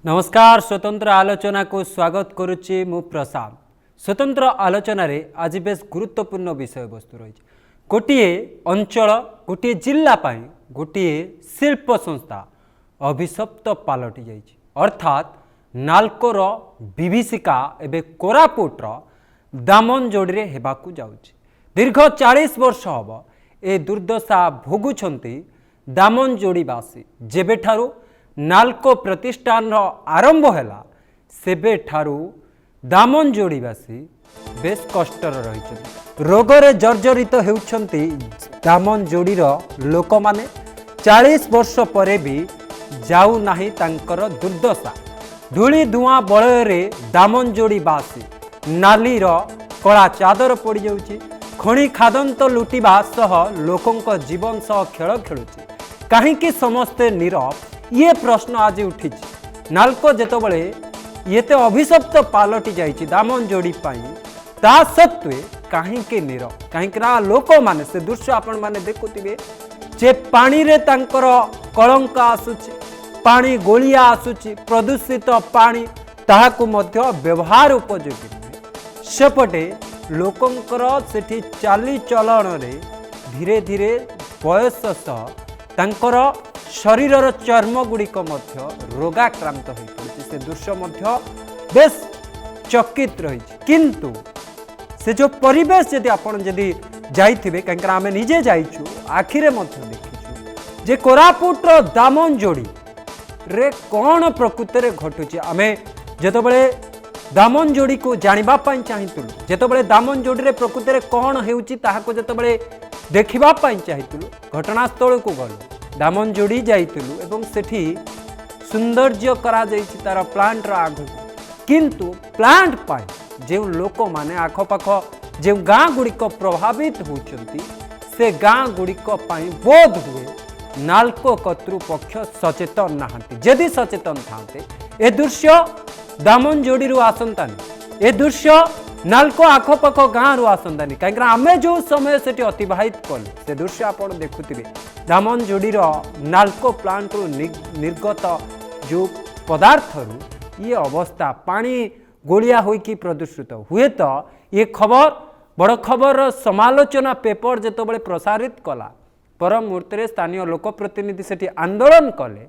नमस्कार स्वतंत्र आलोचना को स्वागत करुच्ची मु प्रसाद। स्वतंत्र आलोचन आज बेस गुरुत्वपूर्ण विषय वस्तु रही गोटे अंचल गोटे जिला गोटे शिल्प संस्था अभिशप्त पलटि जाइए अर्थात नाल्कोर विभीषिका एवं कोरापुटर दामनजोड़ी हेबाकू जाउछि। दीर्घ 40 वर्ष हम ए दुर्दशा भोगुंट दामनजोड़ीवासी जेबेठारू नाल्को प्रतिष्ठान आरंभ हैला सेबे ठारू दामनजोड़ीवासी बेस कष्टर रही रोगरे जर्जरित होउछंती दामनजोड़ीर लोक माने 40 वर्ष पर भी जाऊ नाही तांकर दुर्दशा। धूली धुआं बलୟରେ दामनजोड़ीवासी नालीर कला चादर पड़ जाउछि। खଣି खादंत लुटिबा सह लोकंक जीवन सह खेल खेलुछि। काहेकि समस्ते नीरव ये प्रश्न आज उठी। नाल्को जेतबले येते अभिशप्त पलटि जाइछि दामनजोड़ी ता सत्वे काहेकि नीरव कहीं लोक माने से दृश्य आपण माने देखुथिबे जे पानी रे तांकर कलंक आसुछि, पानी गोलिया आसुछि, प्रदूषित पानी ताहाकु मध्य व्यवहार उपयोगी सेपटे लोकंकर सेठी चाली चलन रे धीरे धीरे बयस सह तांकर शरीरर चर्म गुड़िक रोगाक्रांत हो पड़े से दृश्य बेस चकित रही। किंतु से जो परिवेश जदि आपन जदि जाइथिबे कहीं आम निजे जाइछु आखिरे देखिछु जे कोरापुटर दामनजोड़ी रे कौन प्रकृत रे घटुची। आमे जेतबेले दामनजोड़ी को जानिबा पई चाहितुलु जेतबेले दामनजोड़ी रे प्रकृत रे कौन हेउची ताहाको जेतबेले देखिबा पई चाहितुलु घटनास्थल को गलु दामनजोड़ी जाइतुलु एवं सेठी सौंदर्य करा जाइछि तार प्लांट रा आगु। किंतु प्लांट पाई जे लोक माने आखपाख जे गाँ गुड़िक प्रभावित होउछंती से गाँ गुड़िक पाई बोध हुए नाल्को कर्तृपक्ष सचेतन नाहंती। जदि सचेतन थांते ए दृश्य दामनजोड़ी रु आसंतानी ए दृश्य नाल्को आखपाख गाँ रु आसंतानी कहीं आमे जो समय से अतिबाहित कलु से दृश्य आपन देखुथिबे दामनजोड़ीर नाल्को प्लांट रु निर्गत जो पदार्थ रु ये अवस्था पानी गोलिया होइकी प्रदूषित हुए तो ये खबर बड़ खबर समालोचना पेपर जेतबेले प्रसारित कला पर मुहूर्त स्थानीय लोकप्रतिनिधि सेठी आंदोलन कले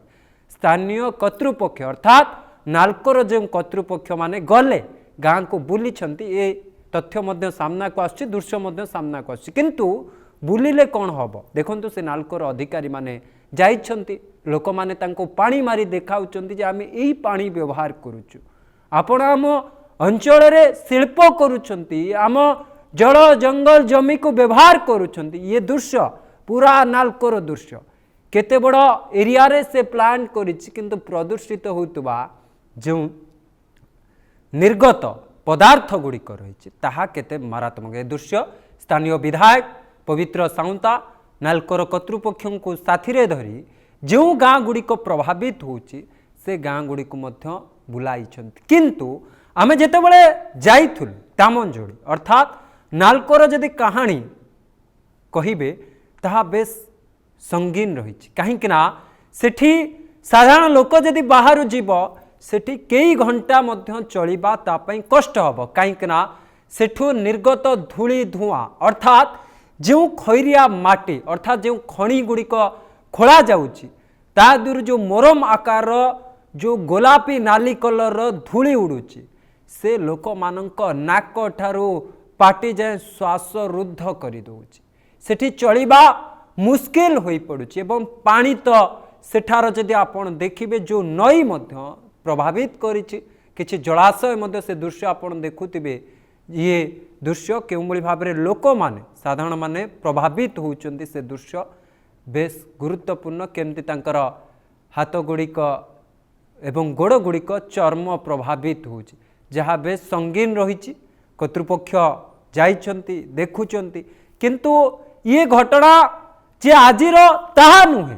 स्थानीय कर्तृपक्ष अर्थात नाल्कोर जो कर्तृपक्ष माने गले गाँ को बुली ये तथ्य मध्य सामना को आसुछि दृश्य मध्य सामना को आसुछि। किंतु बुलिले कौन हम देखु से नाल्कोर अधिकारी माने जाइछंती लोक माने तांको पानी मारी देखाउछंती जे आमे एही पानी व्यवहार करूछु आपण आम अंचल रे शिल्प करूछंती आम जल जंगल जमी को व्यवहार करूछंती। ये दृश्य पूरा नाल्कोर दृश्य केते बड़ एरिया रे से प्लांट करिछि किंतु प्रदूषित होतबा जो निर्गत पदार्थ गुड़िक रही ताहा केते मारात्मक। ए दृश्य स्थानीय विधायक पवित्र साउंता नाल्कोर कर्तृपक्ष को साथी रे धरी जो गाँ गुड़िक प्रभावित होउछि से गाँ गुड़िक मध्य बुलाइछंती। किंतु आमे जेतेबेले जाइथुल दामनजोड़ी अर्थात नाल्कोर जदि कहानी कहिबे ताहा बेस संगीन रही कहीं सेठी साधारण लोक जदि बाहर जीव सेठी कई घंटा मध्य चलिबा तापई कष्ट हबो कहीं सेठू निर्गत धूली धुआं अर्थात जो खैरिया माटी अर्थात जो खणी गुड़िक खोला जाउछि ता दूर जो मोरम आकार जो गोलापी नाली कलर धूली उड़ुछि से लोक मानक नाक ठारू पाटी जाए श्वास रुद्ध करि दउछि। सेठी चलिबा मुश्किल होई पड़ुछि एवं पानी तो सेठार जदि आपण देखिबे जो नई मध्य प्रभावित करिछि किछि जलाशय मध्य से दृश्य आपण देखुथिबे ये दृश्य केउमळी भाबरे लोक माने साधारण माने प्रभावित होउचंती से दृश्य बेस गुरुत्वपूर्ण केमती तांकर हाथ गुड़िक एवं गोड़ गुड़िक चर्म प्रभावित होउछि जहाँ बेस संगीन रही कर्तृपक्ष जाइछंती देखुचंती। किंतु ये घटना जे आजिर ताहा नुहे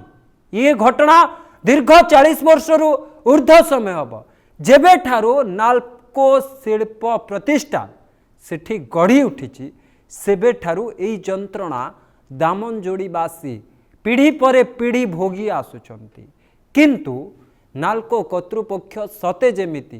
ये घटना दीर्घ 40 वर्ष ऊर्ध्व समय हम जेबे ठारू नाल्को शिल्प प्रतिष्ठान सेठी गढ़ी उठी सेबे ठारू एई जंत्रणा दामनजोड़ीवासी पीढ़ी पर पीढ़ी भोगी आसुचंती। किंतु नाल्को कर्तृपक्ष सते जेमिति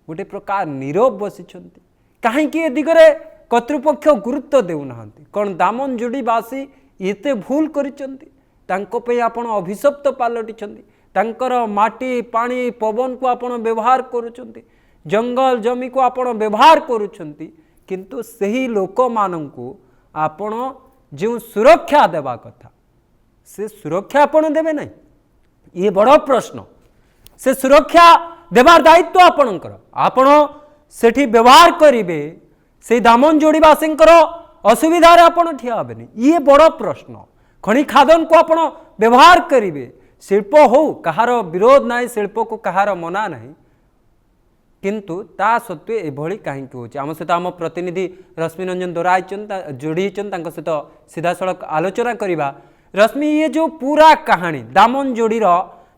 गोटे प्रकार नीरव बसिछन्ति कहीं ए दिगरे कर्तृपक्ष गुरुत्व देउना कौन दामनजोड़ीवासी एते भूल करिसंति तांको पे आपण अभिशप्त पालटिछन्ति तांकर माटी पानी पवन को आपण व्यवहार करुछन्ति जंगल जमी को आपण व्यवहार करुछन्ति किंतु सही लोक माननकु आपण जो सुरक्षा देवा कथा से सुरक्षा आपण देबे नहीं ये बड़ प्रश्न से सुरक्षा देवार दायित्व आपणकर आपण सेठी व्यवहार करिवे से दामनजोड़ीवासी असुविधार आपण ठिया हेबेनी ये बड़ प्रश्न खनि खादन को आपण व्यवहार करिवे शिल्प हो कहार विरोध नहीं शिल्प को कहार मना नहीं किंतु ता सत्वे एभली कहीं होची आम सहित आम प्रतिनिधि रश्मिरंजन दोराई जोड़ी सहित सीधा सड़क आलोचना करवा रश्मि ये जो पूरा कहानी दामनजोड़ी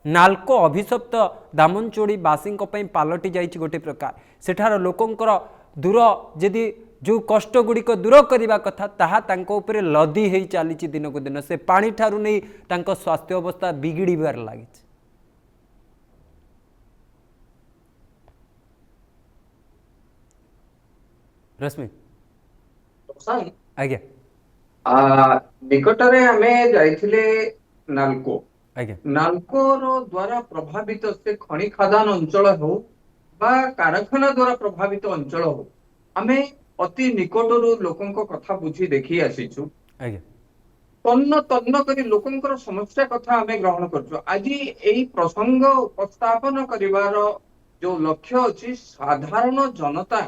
नाल्को अभिशप्त दामनजोड़ीवासी पलटि जाइए गोटे प्रकार सेठार लोकंकर दूर जदि जो कष्ट गुड़िक दूर करने कथा ताहा तांको उपरे लदी हो चली दिन को दिन से पानी ठारू नहीं तांको स्वास्थ्य अवस्था बिगिड़बार लगी रश्मि आज्ञा निकटरे आमे जाइथिले नाल्को आज्ञा नाल्को रो द्वारा प्रभावित से खनि खादान अंचल हो बा कारखाना द्वारा प्रभावित अंचल हो आमे अति निकटरू लोकंक कथा बुझी देखी आसीछु आज्ञा तन्न तन्न करी लोकंकर समस्या कथा आमे ग्रहण करछु आज एई प्रसंग उपस्थापन करिवार जो लक्ष्य अछि साधारण जनता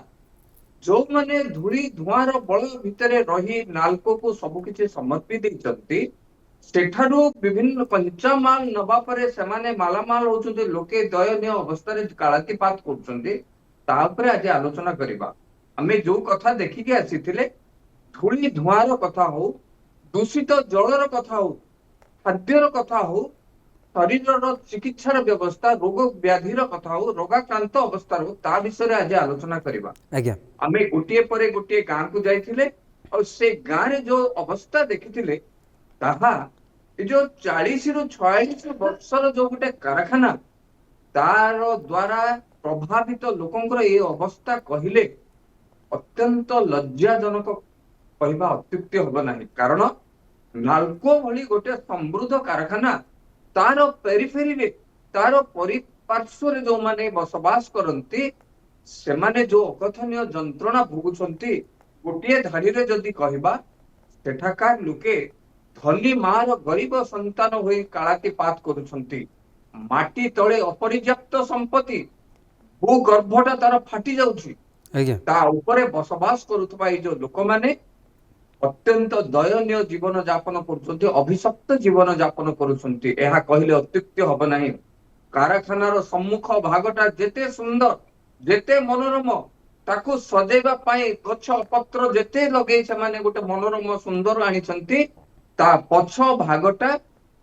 जो माने धूली धुआर बल भितर रही नाल्को को सब किछि समर्पित देइछन्ति सेठारु विभिन्न कंचामाल नबा परे सेमाने मालामाल होउछन्ति लोके दयनीय अवस्था रे कालातीपात करछन्ति ता उपरे आज आलोचना करिबा आमे जो कथा देखि के आसीथिले धूली धुआर कथा हो दूषित जलर कथा हो खाद्यर कथा हो शरीर चिकित्सार व्यवस्था रोग व्याधिर कथा हो रोगाक्रांत अवस्था हो ता विषय आज आलोचना करिबा आज्ञा आमे गोटिए परे गोटिए गां को जाइथिले और से गां रे जो अवस्था देखिथिले ताहा ए जो 40 रु 46 वर्षर जो गोटे कारखाना तार द्वारा प्रभावित लोकंकर ए अवस्था कहिले अत्यंत लज्जाजनक कहवा अत्युक्ति हब नाही कारण नाल्को भली गोटे समृद्ध कारखाना तार पेरिफेरी रे तार परिपार्श्व रे जो माने बसवास करंती सेमाने जो अकथनीय जंत्रणा भोगुछंती गोटिए धाड़ी रे जदि कहबा सेठाकार लोके धनी मार गरीब संतान होई कालातीपात करुछंती माटी तळे अपरिज्याप्त संपत्ति भूगर्भटा तार फाटी जाउछि आज्ञा ता ऊपर बसवास करुथबा ए जो लोक माने अत्यंत दयनीय जीवन यापन करुछंती अभिशप्त जीवन यापन करुछंती एहा कहिले अत्युक्ति हब नाही कारखानार सम्मुख भागटा जेते सुंदर जेते मनोरम ताकू सजेबा पाई गछ पत्र जेते लगे से माने गोटे मनोरम सुंदर आनिछंती ता पछ भागटा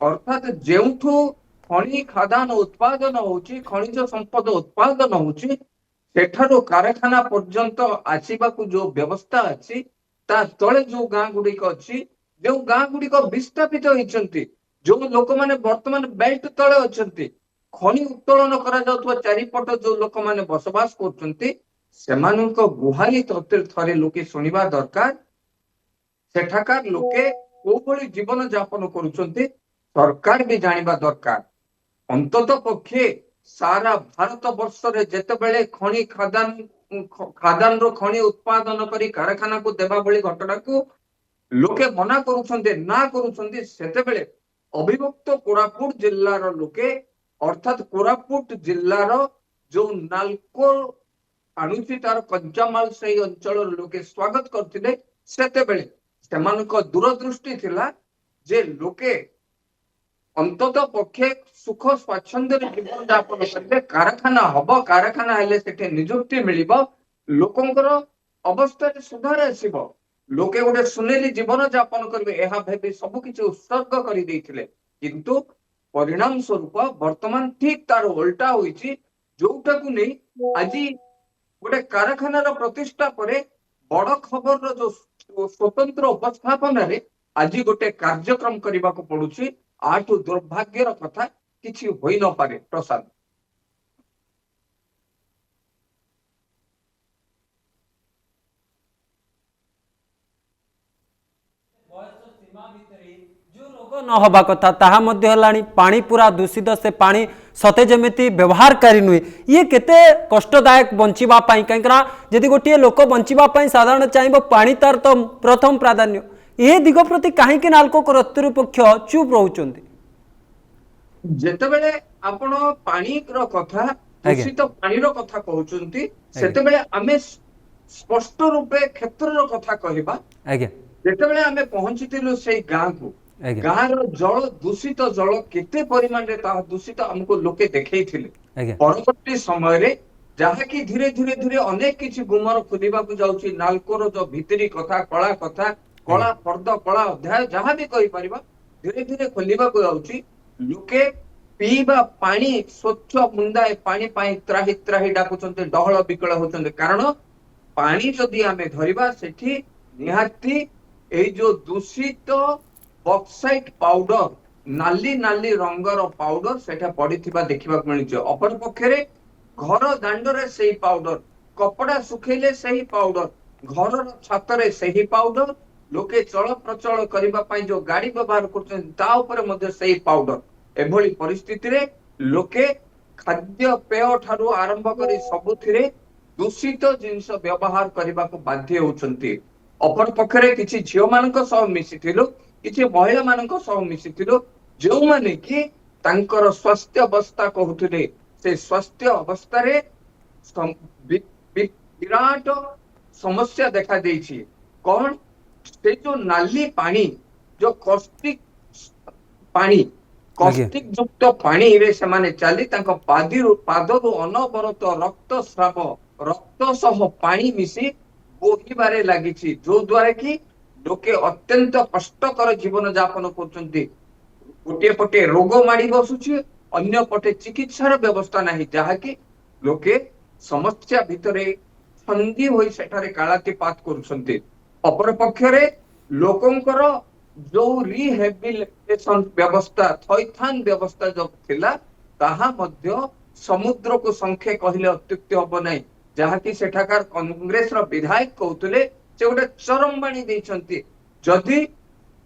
अर्थात जेउठू खनि खादान उत्पादन होउची खनिज संपद उत्पादन होउची सेठारो कारखाना पर्यंत आसीबाकू जो व्यवस्था अछि ता तळे जो गां गुडिक अछि जो गां गुडिक विस्थापित होइछंती जो लोक माने वर्तमान बेल्ट तळे अछंती खनि उत्तोलन करा जाउतबा चारिपट जो लोक माने बसवास करछंती सेमानक गुहाली तत्व थरे लोके सुनिबा दरकार सेठाकार लोके कोभली जीवन यापन करुछंती सरकार भी जानिबा दरकार अंतत पक्षे सारा भारत वर्ष रे जेतेबेले खनि खादान रो खनि उत्पादन करी कारखाना को देबा बळी घटना को लोके मना करुछंती ना करुछंती सेतेबेले अभिभक्त कोरापुट जिल्लार लोके अर्थात कोरापुट जिल्लार जो नाल्को आणुची तार कंचामाल से अंचल लोके स्वागत करथिले सेतेबेले सेमानक दूरदृष्टि थिला जे लोके अंतत पक्षे सुख स्वाच्छंद्य जीवन यापन करते कारखाना हब कारखाना हेले सेठे नियुक्ति मिलिब लोकंकर अवस्था सुधार आसीब लोके गोटे सुनेली जीवन यापन करिवे एहा भाबी सब किछि उत्सर्ग करि दैथिले किंतु परिणाम स्वरूप वर्तमान ठीक तार उल्टा होईछि जोटा को नै आज गोटे कारखानार प्रतिष्ठा परे बड़ खबर रो जो स्वतंत्र उपस्थापन रे आज गोटे कार्यक्रम करने को पड़ुछि आठु दुर्भाग्यर कथा किछि होई न पारे प्रसाद जो रोग न हवा कथा ताहा मध्य हलानी पानी पूरा दूषित से पानी सते जमिति व्यवहारकारी नुहे ये केते कष्टदायक बंचिबा पई कहिकरा यदि गोटे लोक बंचिबा पई साधारण चाहिबो पानी तार तो प्रथम प्राधान्य ए दिग प्रति काहेकि नालको कर्तृपक्ष चुप रहउचंती जेतेबेले आपण पानी रो कथा दूषित पानी रो कथा कहउचंती सेतेबेले आमे स्पष्ट रूपे क्षेत्र रो कथा कहबा आज्ञा जेतेबेले आमे पहुंचीतिलु सेई गां को गां रो जल दूषित जल केते परिमाण रे ता दूषित हमको लोके देखैथिले परवर्ती समय रे जहा कि धीरे धीरे धीरे अनेक किछि गुमर खुदिबा को जाउची नालकोर जो भितरी कथा कला पर्द कला अध्याय जहा भी कहि परिबा धीरे धीरे खोलिबा को जाउची लोके पीबा पानी स्वच्छ मुंदाए पानी पाई त्राही त्राही डाकुचंते डहळ बिकळ होचंते कारण पानी जदि आमे धरिबा सेठी निहाती ए जो दूषित बक्साइट पाउडर नाली नाली रंगर पाउडर सेठा पड़िथिबा देखिबा मिलुचे अपर पक्षरे घर दांडरे सेही पाउडर कपड़ा सुखेले सेही पाउडर घर छातरे सेही पाउडर लोके चल प्रचल करिबा पई जो गाड़ी व्यवहार करछन ता ऊपर मध्ये सेही पाउडर एभली परिस्थिति रे लोके खाद्य पेय ठारू आरंभ करी सबुथिरे दूषित जिंस व्यवहार करबा को बाध्य होचंती अपर पक्षरे किछि झियो मानक सह मिसिथिलो किछि महिला मानक सह मिसिथिलो जो माने कि तांकर स्वास्थ्य अवस्था कहउथिले से स्वास्थ्य अवस्था रे विराट समस्या देखा देछि कोन से जो नाली पानी जो कॉस्टिक पानी कॉस्टिक युक्त पानी रे से माने चाली तांको पादरु अनवरत रक्त सह पानी मिसी बोहिबारे लागिछि जो द्वारा कि लोके अत्यंत कष्टकर जीवन यापन करछन्ती गोटे पटे रोग माड़ी बसुछि अन्य पटे चिकित्सार व्यवस्था नाही जहा कि लोके समस्या भितरे छंदी होई सेठारे कालातिपात करूछन्ती अपर पक्षरे लोकंकर जो रिहेबिलिटेशन व्यवस्था थैथान व्यवस्था जो थिला ताहा मध्य समुद्र को संख्या कहले अत्युक्ति हबो नै जहा कि सेठाकार कांग्रेस रो विधायक कहउतले से गोटे चरम बाणी दैछन्ती जदि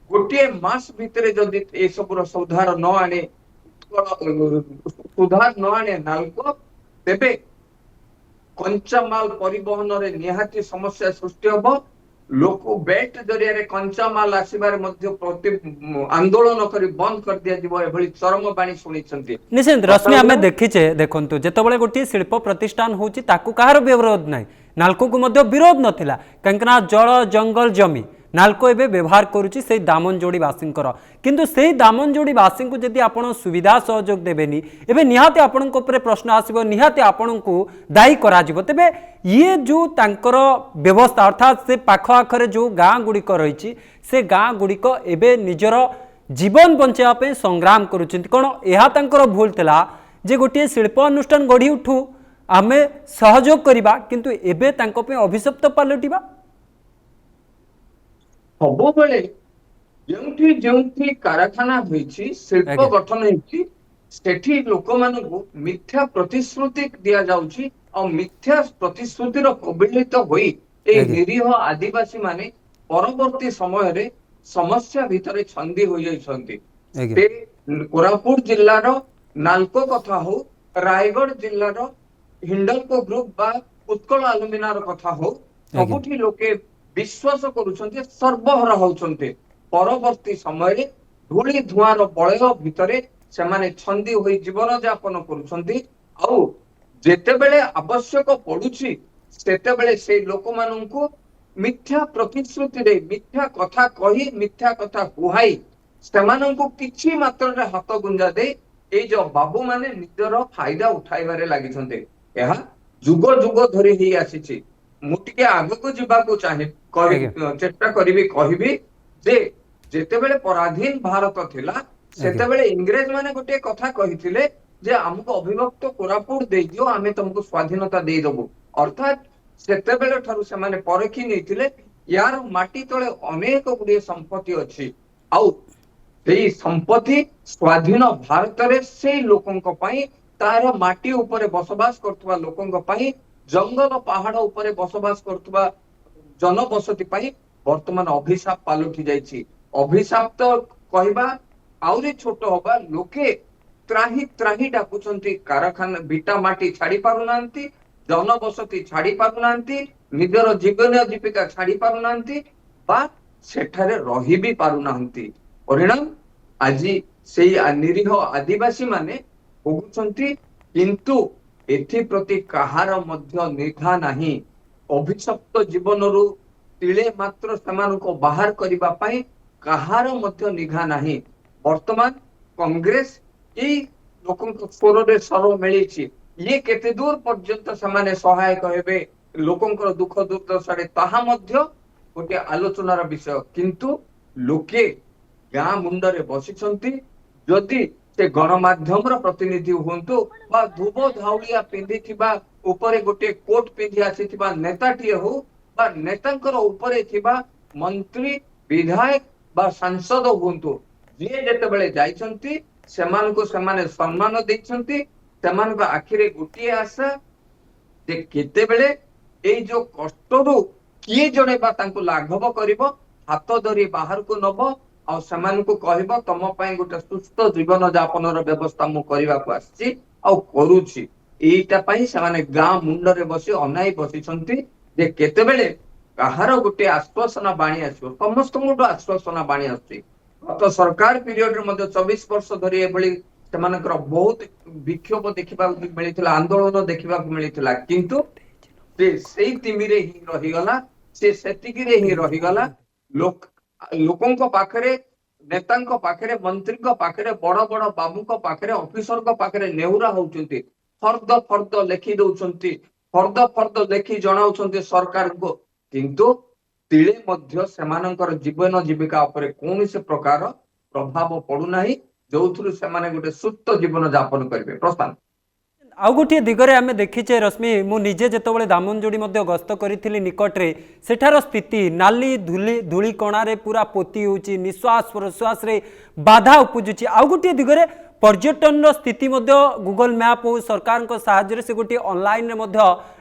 गोटे मास भितरे जदि ए सबरो सुधार न आने नालको तेबे कंचा माल परिवहन रे निहाती समस्या सृष्टि हबो लोक बेट जरिया रे कंचा माल आसीबार मध्य प्रति आंदोलन करी बंद कर दिया जीव एभली चरम बाणी सुनिछन्ती निश्चित रश्मि आमे देखिचे देखंतु जेतबेले गोटी शिल्प प्रतिष्ठान होची ताकू कहार विरोध नाही नालको को मध्य विरोध नथिला कांकना जल जंगल जमी नालको एबे व्यवहार करूची से दामनजोड़ी वासिंकर किंतु से दामनजोड़ी वासी को जदि आपण सुविधा सहयोग देबेनी एबे निहाते आपणक ऊपर प्रश्न आसीबो निहाते आपणको दायी करा जिवो तबे ये जो तांकर व्यवस्था अर्थात से पाख आखरे जो गाँ गुड़िक रही से गाँ गुड़िक एबे निजर जीवन बंचाइबा पे संग्राम करुछन्ति कोन एहा तांकर भूल थिला जे गोटे शिल्प अनुष्ठान गढ़ी उठू आमे सहयोग करिबा किंतु एबे तांको पे अभिशप्त पलटिबा सबो बेले जेउठी जेउठी कारखाना होईछि शिल्प गठन होईछि सेठी लोक मानकु मिथ्या प्रतिश्रुति दिया जाउछि और मिथ्या प्रतिश्रुति रो कबलित होई ए निरीह आदिवासी माने परवर्ती समय रे समस्या भितरे छंदी होई जाइछन्ति ते कोरापुट जिल्ला रो नालको कथा हो रायगढ़ जिल्ला रो हिंडलको ग्रुप बा उत्कल अलुमिना रो कथा हो सबुठी लोके विश्वास करूछन्ते सर्वहरा होछन्ते परवर्ती समय रे धूली धुआं रो बळय भितरे सेमाने छंदी होई जीवन यापन करूछन्ते आउ जेतेबेले आवश्यक पडुछि सेतेबेले से लोक माननकु मिथ्या प्रतिश्रुति रे मिथ्या कथा कही मिथ्या कथा कुहाई सेमाननकु किछि मात्र रे हाथ गुंजा दे ए जो बाबू माने निजर फायदा उठाइबारे लागिछन्ते एहा जुग जुग धरि ही आसीछि मुटिके आगु को जिबाको चाहे चेष्टा करिबी कहिबी जे जेतेबेले पराधीन भारत थिला सेतेबेले इंग्रेज माने गोटे कथा कहिथिले जे हमको अभिभक्त कोरापुट दे दियो आमे तुमको स्वाधीनता दे देबो अर्थात सेतेबेले ठारू से माने परखी नैथिले यार माटी तळे अनेक गुडी संपत्ति अछि आउ सेही संपत्ति स्वाधीन भारत रे से लोकंक पई तार माटी ऊपर बसवास करथुवा लोकंक पई जंगल पहाड़ ऊपर बसवास करथुवा जनबसति पई वर्तमान अभिशाप पालटि जाइछि ଅଭିଶାପ୍ତ କହିବା ଆହୁରି ଛୋଟ ହବା, ଲୋକେ ତ୍ରାହି ତ୍ରାହି ଡାକୁଛନ୍ତି, କାରଖାନା ଭିଟା ମାଟି ଛାଡି ପାରୁନାହାନ୍ତି, ଜନବସତି ଛାଡି ପାରୁନାହାନ୍ତି, ନିଜର ଜୀବନ ଜୀବିକା ଛାଡି ପାରୁନାହାନ୍ତି ବା ସେଠାରେ ରହି ବି ପାରୁନାହାନ୍ତି। ପରିଣାମ ଆଜି ସେଇ ନିରୀହ ଆଦିବାସୀ ମାନେ ଭୋଗୁଛନ୍ତି, କିନ୍ତୁ ଏଥିପ୍ରତି କାହାର ମଧ୍ୟ ନିଘା ନାହିଁ। ଅଭିଶପ୍ତ ଜୀବନରୁ ତିଳେ ମାତ୍ର ସେମାନଙ୍କୁ ବାହାର କରିବା ପାଇଁ କାହାର ମଧ୍ୟ ନିଘା ନାହିଁ। ବର୍ତ୍ତମାନ କଂଗ୍ରେସ ଏଇ ଲୋକଙ୍କ ସ୍ୱରରେ ସ୍ୱର ମିଳିଛି, ଇଏ କେତେ ଦୂର ପର୍ଯ୍ୟନ୍ତ ସେମାନେ ସହାୟକ ହେବେ ଲୋକଙ୍କର ଦୁଃଖ ଦୁର୍ଦ୍ଦଶାରେ, ତାହା ମଧ୍ୟ ଗୋଟେ ଆଲୋଚନାର ବିଷୟ। କିନ୍ତୁ ଲୋକେ ଗାଁ ମୁଣ୍ଡରେ ବସିଛନ୍ତି, ଯଦି ସେ ଗଣମାଧ୍ୟମର ପ୍ରତିନିଧି ହୁଅନ୍ତୁ ବା ଧୁବ ଧାଉଳିଆ ପିନ୍ଧିଥିବା ଉପରେ ଗୋଟେ କୋଟ ପିନ୍ଧି ଆସିଥିବା ନେତାଟିଏ ହଉ ବା ନେତାଙ୍କର ଉପରେ ଥିବା ମନ୍ତ୍ରୀ ବିଧାୟକ ବା ସାଂସଦ ହୁଅନ୍ତୁ, ଯିଏ ଯେତେବେଳେ ଯାଇଛନ୍ତି ସେମାନଙ୍କୁ ସେମାନେ ସମ୍ମାନ ଦେଇଛନ୍ତି। ସେମାନଙ୍କ ଆଖିରେ ଗୋଟିଏ ଆଶା ଯେ କେତେବେଳେ ଏଇ ଯୋଉ କଷ୍ଟରୁ କିଏ ଜଣେ ବା ତାଙ୍କୁ ଲାଘବ କରିବ, ହାତ ଧରି ବାହାରକୁ ନବ ଆଉ ସେମାନଙ୍କୁ କହିବ ତମ ପାଇଁ ଗୋଟେ ସୁସ୍ଥ ଜୀବନ ଯାପନର ବ୍ୟବସ୍ଥା ମୁଁ କରିବାକୁ ଆସିଛି ଆଉ କରୁଛି। ଏଇଟା ପାଇଁ ସେମାନେ ଗାଁ ମୁଣ୍ଡରେ ବସି ଅନାଇ ବସିଛନ୍ତି ଯେ କେତେବେଳେ କାହାର ଗୋଟେ ଆଶ୍ୱାସନା ବାଣୀ ଆସିବ। ସମସ୍ତଙ୍କଠୁ ଆଶ୍ୱାସନା ବାଣୀ ଆସୁଛି। ଗତ ସରକାର ପିରିୟଡରେ ମଧ୍ୟ 24 ବର୍ଷ ଧରି ଏଭଳି ସେମାନଙ୍କର ବହୁତ ବିକ୍ଷୋଭ ଦେଖିବାକୁ ମିଳିଥିଲା, ଆନ୍ଦୋଳନ ଦେଖିବାକୁ ମିଳିଥିଲା, କିନ୍ତୁ ସେ ସେଇ ତିମିରେ ହିଁ ରହିଗଲା, ସେ ସେତିକିରେ ହିଁ ରହିଗଲା। ଲୋକଙ୍କ ପାଖରେ, ନେତାଙ୍କ ପାଖରେ, ମନ୍ତ୍ରୀଙ୍କ ପାଖରେ, ବଡ ବଡ ବାବୁଙ୍କ ପାଖରେ, ଅଫିସରଙ୍କ ପାଖରେ ନେହୁରା ହଉଛନ୍ତି, ଫର୍ଦ ଫର୍ଦ ଲେଖି ଦଉଛନ୍ତି, ଫର୍ଦ ଫର୍ଦ ଲେଖି ଜଣାଉଛନ୍ତି ସରକାରଙ୍କୁ, କିନ୍ତୁ ତିଳେ ମଧ୍ୟ ସେମାନଙ୍କର ଜୀବନ ଜୀବିକା ଉପରେ କୌଣସି ପ୍ରକାର ପ୍ରଭାବ ପଡୁନାହିଁ, ଯୋଉଥିରୁ ସେମାନେ ଗୋଟେ ସୁସ୍ଥ ଜୀବନ ଯାପନ କରିବେ। ପ୍ରଶାନ୍ତ, आउ गोटे दिगरे आम देखीचे रश्मि, मु निजे जितेबाला दामनजोड़ी गस्त करी निकटरे, सेठार स्थिति नाली धूली कणारे पूरा पोती होची, निश्वास प्रश्वास रे बाधा उपजुची। आउ गोटे दिगरे पर्यटन स्थिति गूगल मैप हो सरकार साहाय्य से गोटे ऑनलाइन रे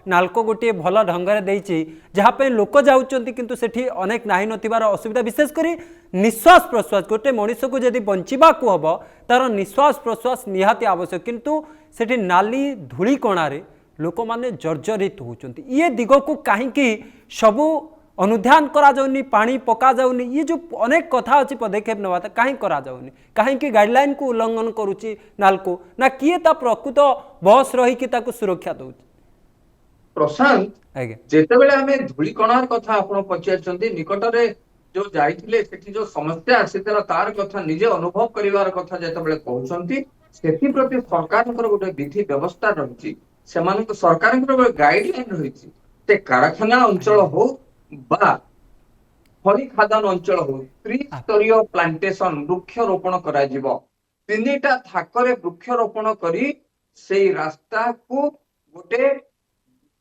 नाल्को गोटे भल ढंगर देइछि, जहाँपे लोक जाउचंती किंतु सेठी अनेक नाही नथिबार असुविधा, विशेषकर निश्वास प्रश्वास गोटे मनीष को जदि बंचिबा को हबो तार निश्वास प्रश्वास निहाती आवश्यक, किंतु सेठी नाली धूली कणारे लोक माने जर्जरित होचंती। ये दिग को कहीं सबू अनुध्यान करा जाउनी, पानी पका जाउनी, ये जो अनेक कथा अच्छी पदक्षेप नवा कहीं करा जाउनी, कहीं गाइडलाइन को उल्लंघन करुची नाल्को ना किए ता प्रकृत बस रही कि ताको सुरक्षा दउची। प्रशांत, जेतेबेले आमे धूली कणार कथा आपण पचारचंती, निकटरे जो जाइथिले सेठी जो समस्या आसीतला तार कथा निजे अनुभव करिवार कथा जेतेबेले कहउचंती, सेठी प्रति सरकारଙ୍କର ଗୋଟେ विधि व्यवस्था रहिछि, सेमानक सरकारଙ୍କର गाइडलाइन रहिछि। ते कारखाना अंचल हो बा खनि खादान अंचल हो, त्रिस्तरीय प्लांटेशन वृक्षरोपण करा जिवो। तीनटा थाकरे वृक्षरोपण करी सेई रास्ता को गोटे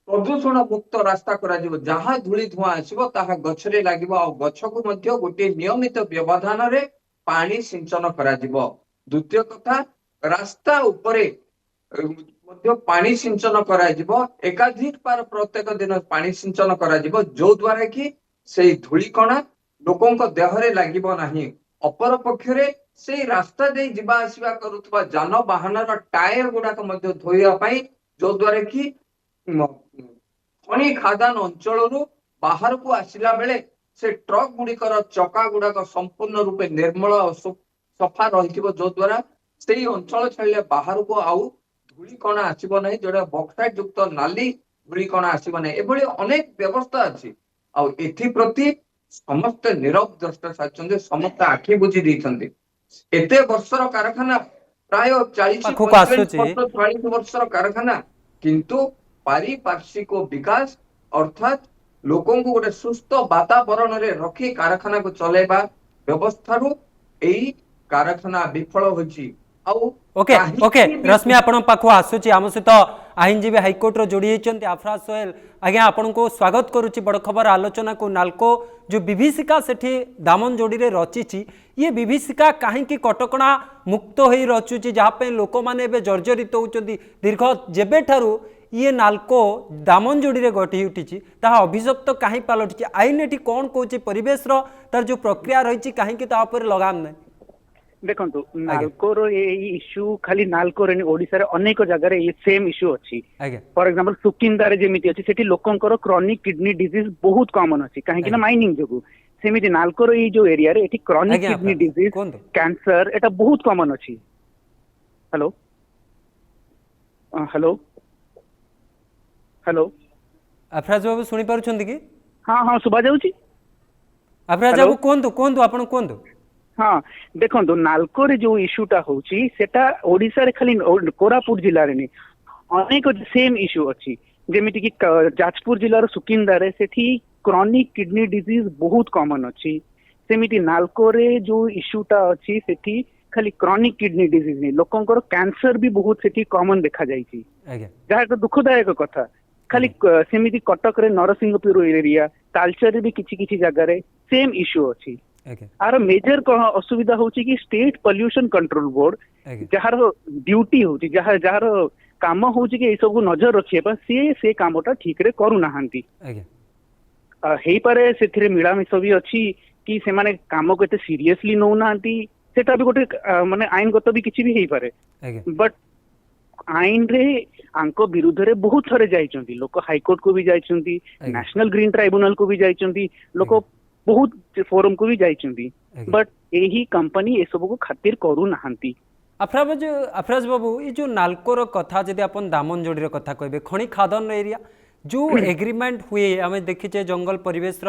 प्रदूषण मुक्त रास्ता करा जिवो, जहा धूली धुआं आसीबो ताहा गछरे लागिबो आ गछ को मध्य गोटे नियमित व्यवधान रे पानी सिंचन करा जिवो। द्वितीय कथा, रास्ता उपरे मध्य पानी सिंचन करा जिवो, एकाधिक पार प्रत्येक दिन पानी सिंचन करा जिवो, जो द्वारा कि सेई धूली कणा लोकंक देहरे लागिबो नाही। अपर पक्षरे सेई रास्ता दे जिबा आसीबा करूतबा जानवाहनर टायर गुडाक मध्य धोइया पई, जो द्वारा कि खनि खादान अंचलरू बाहर को आसिला बेले से ट्रक गुड़िकर चका गुड़ाक संपूर्ण रूपे निर्मल सफा रहिथिबो, जो द्वारा सेई अंचल छाड़िले बाहर को आउ धूली कणा आसीबो नाही, जोडा बक्साइड युक्त नाली धूली कणा आसीबो नाही। एभली अनेक व्यवस्था अछि आ एथि प्रति समस्त नीरव द्रष्टा साचंदे, समस्त आखि बुझी दैछन्ते। एते वर्षर कारखाना प्राय 40-45 वर्षर कारखाना, किंतु पारिपार्श्विक विकास अर्थात लोकों को गोटे सुस्थ वातावरण रे रखी कारखाना को चलेबा व्यवस्था एई कारखाना विफल होछि। ओके ओके रश्मि आपण पाखु आसुची, आम सहित आईनजीवी हाइकोर्ट रो जोड़ी होइचंती आफराज सोहेल। आज्ञा आपण को स्वागत करुच्ची बड़ खबर आलोचना को। नाल्को जो विभीषिका सेठी दामनजोड़ी रे रचिची, ये विभीषिका कहीं कटकणा मुक्त हो रचुची, जहाँ पे लोक मैंने जर्जरित होती दीर्घ जेबे ठारू ये नाल्को दामनजोड़ी रे गठी उठी ताहा अभिशप्त कहीं पलटि आईन एटी कौन कौचे परिवेश तार जो प्रक्रिया रही कहीं लगाम ना देखंतु नाल्कोर ये इश्यू खाली नाल्कोर ओडिसा रे अनेक जगह ये सेम इश्यू अछि फॉर एग्जांपल सुकिंदारे जेमिति अछि सेठी लोकंकर क्रॉनिक किडनी डिजीज बहुत कॉमन अछि काहे कि ना माइनिंग जोगु सेमिति नाल्कोर ये जो एरिया रे एठी क्रॉनिक किडनी डिजीज कैंसर एटा बहुत कॉमन अछि हेलो हेलो हेलो अफराज बाबू सुनी पारुछंती कि हां हां सुबा जाउची अफराज बाबू कोंदु आपण कोंदु हाँ देखो नाल्कोर जो इश्यूटा होची सेटा ओडिसा रे खाली कोरापुट जिल्ला रे नहीं अनेक सेम इश्यू अच्छी जेमिति कि जाजपुर जिल्लार सुकिंदारे सेठी क्रॉनिक किडनी डिजीज बहुत कॉमन अच्छी सेमिति नाल्कोरे जो इश्यूटा अच्छी सेठी खाली क्रॉनिक किडनी डिजीज नहीं लोकंकर कैंसर भी बहुत सेठी कॉमन देखा जाइछि जहा एक दुखदायक कथा खाली सेमिति कटक रे नरसिंहपुर एरिया तालचर रे भी किछि किछि जगह रे सेम इश्यू अच्छी आर मेजर असुविधा होची कि स्टेट पोल्यूशन कंट्रोल बोर्ड जहार ड्यूटी होची जहार काम होची कि ए सब नजर रखिए पर से कामटा ठीक रे करू नाहंती हेई पारे सेथिरे मिलामिस भी अछि कि से माने काम को एते सीरियसली नौ नाहंती सेटा भी गोटे माने आईनगत भी किछि भी हेई पारे बट आईन रे आंको विरुद्ध रे बहुत थरे जाइचंती लोक हाई कोर्ट को भी जाइचंती नेशनल ग्रीन ट्राइब्यूनल को भी जाइचंती लोक बहुत फोरम को भी जाइचंती बट एही कंपनी ए सब को खातिर करू नाहंती अफराज बाबू ये जो नाल्कोर कथा जदि अपन दामनजोड़ी कथा कहबे खणी खादन एरिया जो एग्रीमेंट हुए आम देखीचे जंगल परिवेश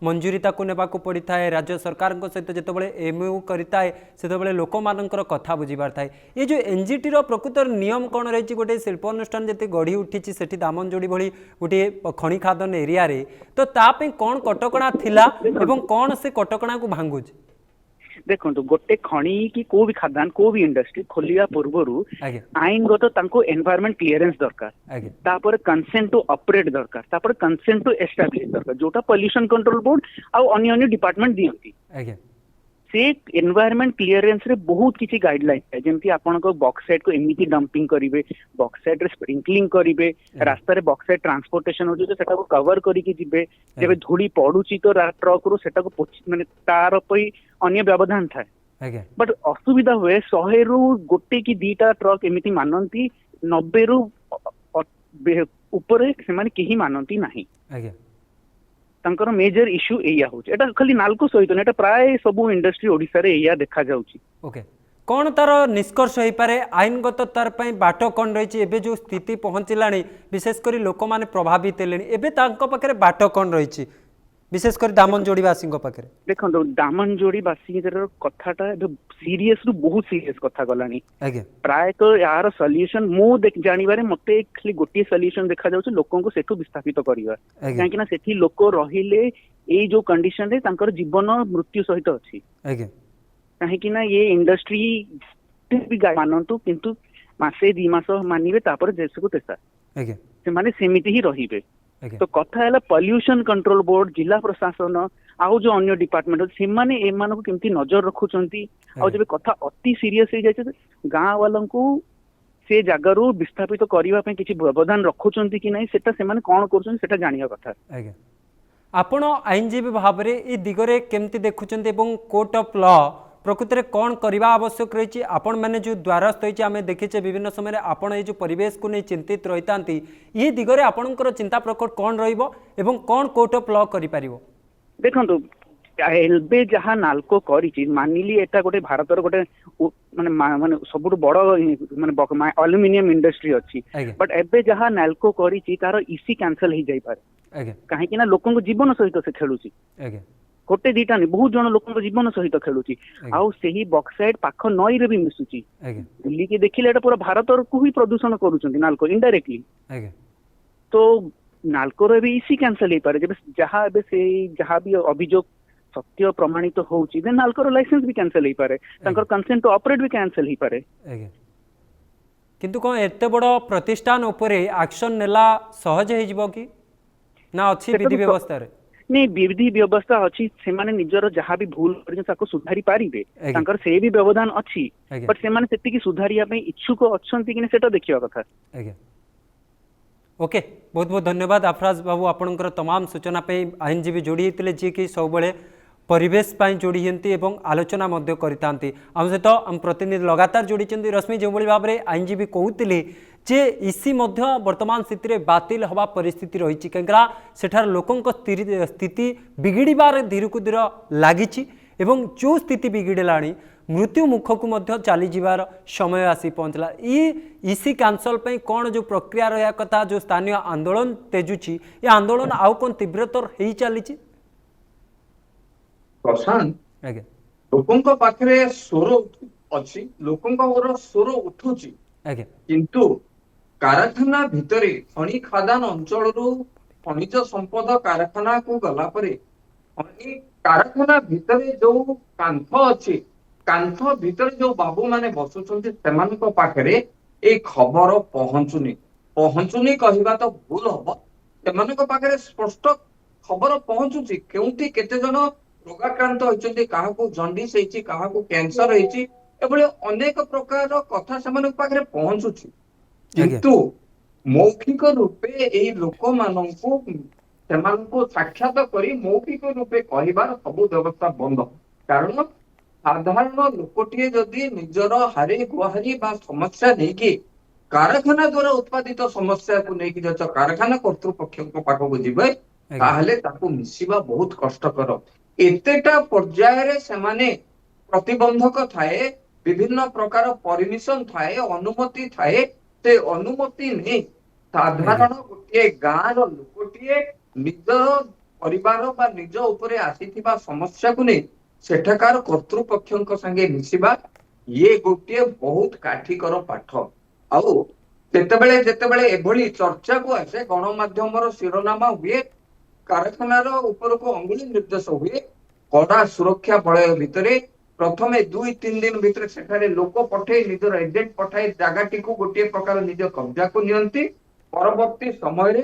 मंजूरी ताकू नेबाकू पड़ी थाए राज्य सरकार सहित जितेबाला एमओयू करिताए सेतेबाला लोक मानकर कथा बुझीबार थाए ये जो एनजीटी प्रकृत नियम कौन रही गोटे शिल्पानुष्ठान जति गढ़ी उठी सेठी दामनजोड़ी भली गोटे खणी खादन एरिया रे तो तापे कौन कटकणा थिला एवं कौन से कटकणा को भांगुच देखो गोटे खणी कि को भी खादान को भी इंडस्ट्री खोलिया पूर्वरु आईनगत तांको एनवायरनमेंट क्लियरेंस दरकार तापर कंसेंट टू ऑपरेट दरकार तापर कंसेंट टू एस्टैब्लिश दरकार जोटा पोल्यूशन कंट्रोल बोर्ड आ अन्य अन्य डिपार्टमेंट दियंती से एनवायरनमेंट क्लियरेंस रे बहुत किछि गाइडलाइन है जेमति आपन को बॉक्साइट को एमिति डंपिंग करिवे बॉक्साइट रे स्प्रिंकलिंग करिवे रास्ता रे बॉक्साइट ट्रांसपोर्टेशन हो जो सेटा को कवर करी कि जिवे जेबे धूली पडुची तो ट्रक रो सेटा को माने तार पई अन्य व्यवधान थाए बट असुविधा हुए 100 रु गोटे कि दीटा ट्रक एमिति मानंती 90 रु ऊपर से माने केही मानंती नाही तांकर मेजर इश्यू एया होचे एटा खाली नाल्को सहित ना एटा प्राय सब इंडस्ट्री ओडिसा रे एया देखा जाउची ओके कौन तार निष्कर्ष हो पारे आईनगत तार पई बाट कौन रही एबे जो स्थिति पहुंचलानी विशेषकर लोक माने प्रभावित हेलेनी एबे तांको पाखरे बाट कौन रही विशेषकर दामनजोड़ी वासी पाखे देखो दामनजोड़ी वासी कथाटा सीरियस रु बहुत सीरियस कथा गलानी प्राय तो यार सॉल्यूशन मु जानिबारे मते खाली गोटे सॉल्यूशन देखा जाउछ लोकन को सेठु विस्थापित करिवा काहे कि ना सेठी लोक रहिले ए जो कंडीशन रे तांकर जीवन मृत्यु सहित अछि काहे कि ना ये इंडस्ट्री भी मानंतु किंतु मासे 2 मास मानिबे तापर जेसको तेसा से माने सेमिति ही रहिबे तो कथा है पोल्यूशन कंट्रोल बोर्ड जिला प्रशासन आउ जो अन्य डिपार्टमेंट से माने ए मान को केमती नजर रखुचंती आ जब कथा अति सीरियस हो जाय गाँ वालों को से जगार विस्थापित करने किसी व्यवधान रखुचंती कि नहीं सेटा से माने कौन करूचंती सेटा जानिया कथा आपण आईनजीवी भाव में ये दिगरे केमती देखुचंती एवं कोर्ट ऑफ लॉ प्रकृत में कौन करवा आवश्यक रही आपण मैंने जो द्वारस्थ होती आम देखीचे विभिन्न समय आपण ये जो परिवेश को नहीं चिंतित रही था ये दिगरे आपणकर चिंता प्रकट कौन रही कौन कोर्ट ऑफ लॉ कर देखो एलबे जहाँ नाल्को करी मानिली एटा गोटे भारतर गोटे माने माने सबुठ बड़ माने एल्युमिनियम इंडस्ट्री अच्छी बट एबे जहाँ नाल्को करी तार इसी कैंसल हो जाई पारे कहीं लोक जीवन सहित से खेलुची गोटे दीटा नहीं बहुत जन लोक जीवन सहित खेलुची आउ सेही बॉक्साइट पाख नई रे भी मिसुची बुलिकी देखिले एटा पूरा भारत को ही प्रदूषण करूचंती नाल्को इनडायरेक्टली तो नाल्को रे भी इसी कैंसल हो पारे जहाँ एबे से जहाँ भी अभियोग सत्य प्रमाणित तो होउची देन नाल्को लाइसेंस भी कैंसल हो पारे तांकर कंसेंट टू ऑपरेट भी कैंसल हो पारे किंतु कोन एते बड़ प्रतिष्ठान उपरे एक्शन नेला सहज हे जिवो कि ना अछि विधि व्यवस्था रे नहीं विधि व्यवस्था अच्छी से माने निजर जहाँ भी भूल कर सुधारी पारिबे तांकर से भी व्यवधान अच्छी बट से माने सेति की सुधारिया पे इच्छुक अछंती कि सेटा देखिया कथा ओके बहुत बहुत धन्यवाद अफराज बाबू आपणकर तमाम सूचना पे आईनजीवी जोड़ी होते जी कि सब परिवेश जोड़ी हंती एवं आलोचना करता आम सहित आम प्रतिनिधि लगातार जोड़ी रश्मि जो भाव में आईनजीवी कहते जे इसी वर्तमान स्थिति में बातिल हवा परिस्थिति रही कहीं सेठार लोकों स्थिति बिगिड़बार धीरे को धीरे लगी जो स्थिति बिगिड़ला मृत्यु मुख को चली जावार समय आसी पहुँचला इसी कैंसल पे कौन जो प्रक्रिया रहा कथा जो स्थानीय आंदोलन तेजुची ये आंदोलन आउ कौन तीव्रतर हो चली प्रशांत आज्ञा लोकों पाखे स्वर अच्छी लोकों स्वर उठुची आज्ञा किंतु कारखाना भितरे खनि खादान अंचल खनिज संपद कारखाना को गला परे कारखाना भितरे जो कांथ अच्छी कांथ भितर जो बाबू माने बसुचंती सेमानक पाखरे ए खबर पहुंचुनी कहवा तो भूल हम सेमानक पाखरे स्पष्ट खबर पहुंचुची केउंठी केते जन रोगाक्रांत होइचंती काहाकू जंडिस हेची काहाकू कैंसर हेची एभले अनेक प्रकार कथा सेमानक पाखरे पहुंचुची किंतु मौखिक रूपे एई लोक माननकू सेमानकू साक्षात करी मौखिक रूपे कहिबार सब व्यवस्था बंद कारण साधारण लोकटीए जदि निजर हारी गुहारी बा समस्या नहीं कारखाना द्वारा उत्पादित समस्या को लेकिन कारखाना कर्तृपक्ष पाखक जीवे ताहले ताकू मिसिबा बहुत कष्टकर एतेटा पर्याय से प्रतिबंधक थाए विभिन्न प्रकार परमिशन थाए अनुमति थाए से अनुमति नहीं साधारण गोटे गाँव लोकटीए निज परिवार बा निज उपरे आसीथिबा समस्या को नहीं सेठाकार कर्तृपक्ष संगे मिसिबा ये गोटे बहुत काठिकर पाठ आउ जेतेबेले एभली चर्चा को आसे गणमाध्यम शिरोनामा हुए कारखानार ऊपर को अंगुली निर्देश हुए कड़ा सुरक्षा बलय भितरे प्रथमे 2-3 दिन भितर सेठारे लोक पठे निजर एजेंट पठाई जगटी को गोटे प्रकार निज कब्जा को नियंती परवर्ती समय रे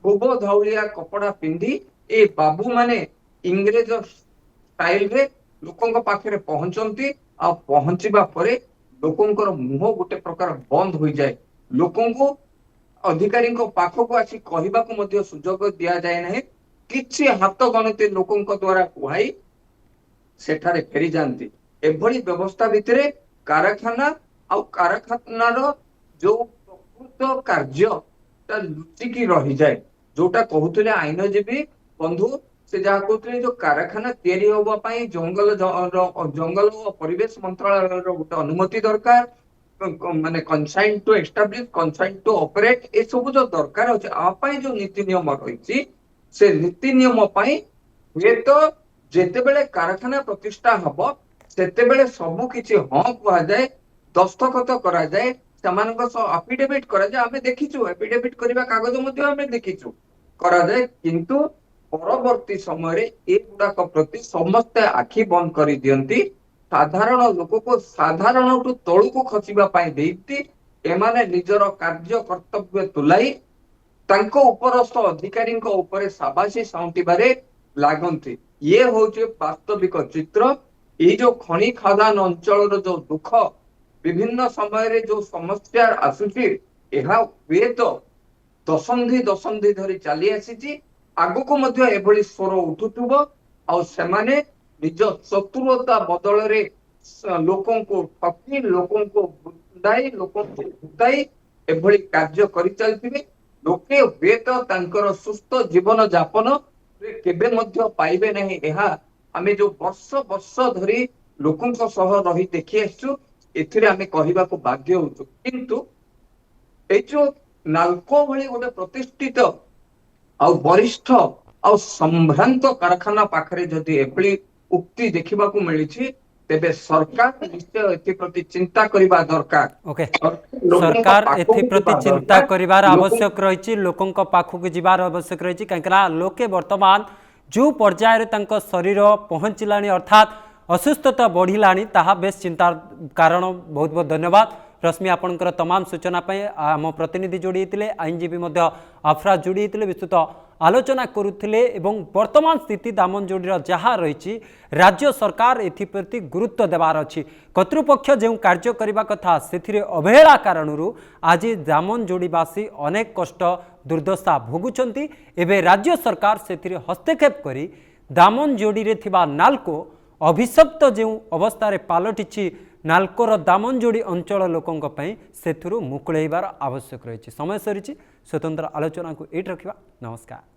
खूब धौलिया कपड़ा पिंधि ए बाबू माने इंग्रेज स्टाइल रे लोकों पाखे पहुंचती आ पहुंचवा परे लोकों मुह गोटे प्रकार बंद हो जाए लोकों को अधिकारी पाखक आसी कहवाक सुजोग दि जाए ना किछि हाथ गणति लोकों द्वारा कुहाई सेठारे फेरी जाती एभली व्यवस्था भितर कारखाना आ कारखानार जो प्रकृत कार्य लुचिकी रही जाए जोटा कहते आईनजीवी बंधु से जहाँ कहते जो कारखाना तैयारी होगा पाई जंगल परिवेश मंत्रालय गोटे अनुमति दरकार माने consent to establish consent to operate ए सब जो दरकार अछि आपई जो नीति नियम रही से नीति नियम पाई हुए तो जेतेबेले कारखाना प्रतिष्ठा हबो सेतेबेले सब किछि हां कुआ जाए दस्तखत करा जाए सेमानक एफिडेविट करा जाए आमे देखिछु एफिडेविट करबा कागज मध्ये आमे देखिछु करा जाए किंतु परवर्ती समय एगुड़ाक प्रति समस्ते आखि बंद कर दियंती साधारण लोक को साधारण तलू को खसवा एमाने निजर कार्य कर्तव्य तुलाई तांको उपरस्थ अधिकारी उपरे साबासी साउंटिबारे लागंती ये होचे वास्तविक चित्र ये जो खनि खादान अंचल जो दुख विभिन्न समय जो समस्या आसुची एहा हुए तो दशंधि धरी चली आसी आगको मध्य एभली स्वर उठुथुबो आ सेमाने निज चतुरता बदल रे लोकों को ठकी लोकों को बुदाई लोकों को बुदाई एभली कार्य करि चलथिबे लोके वेत तांकर सुस्थ जीवन यापन केबे मध्य पाइबे नहीं एहा आमे जो वर्ष धरी लोकों को सह रही देखि आसु एथिरे आमे कहिबा को बाध्य होछु किंतु ए जो नालको भली गोटे प्रतिष्ठित आ वरिष्ठ आ संभ्रांत कारखाना पाखरे जदि एभली उक्ति देखा मिली तेबे सरकार निश्चय एप्रति चिंता करबा दरकार ओके सरकार एप्रति चिंता करिवार आवश्यक रही लोकों पाखक जीवार आवश्यक रही कहीं लोके वर्तमान जो पर्यायर तांको शरीर पहुँचला अर्थात असुस्थता बढ़िला ताहा बेस चिंतार कारण बहुत बहुत धन्यवाद रश्मि आपणकर तमाम सूचना आम प्रतिनिधि जोड़ी होते आईनजीवी अफराज जोड़ी होते विस्तृत आलोचना करुले एवं वर्तमान स्थिति दामनजोड़ी जहाँ रही राज्य सरकार एप्रति गुरुत्व देवार अच्छी कर्तृपक्ष जो कार्य करने कथा से अवहेला कारण आज दामनजोड़ीवासी अनेक कष्ट दुर्दशा भोगुंट एवं राज्य सरकार से हस्तक्षेप कर दामनजोड़ी थिबा नाल्को अभिशप्त जो अवस्था पलटि नाल्कोर दामनजोड़ी अंचल लोकों से मुकुलैबार आवश्यक रही। समय सरी स्वतंत्र आलोचना को ये रखा। नमस्कार।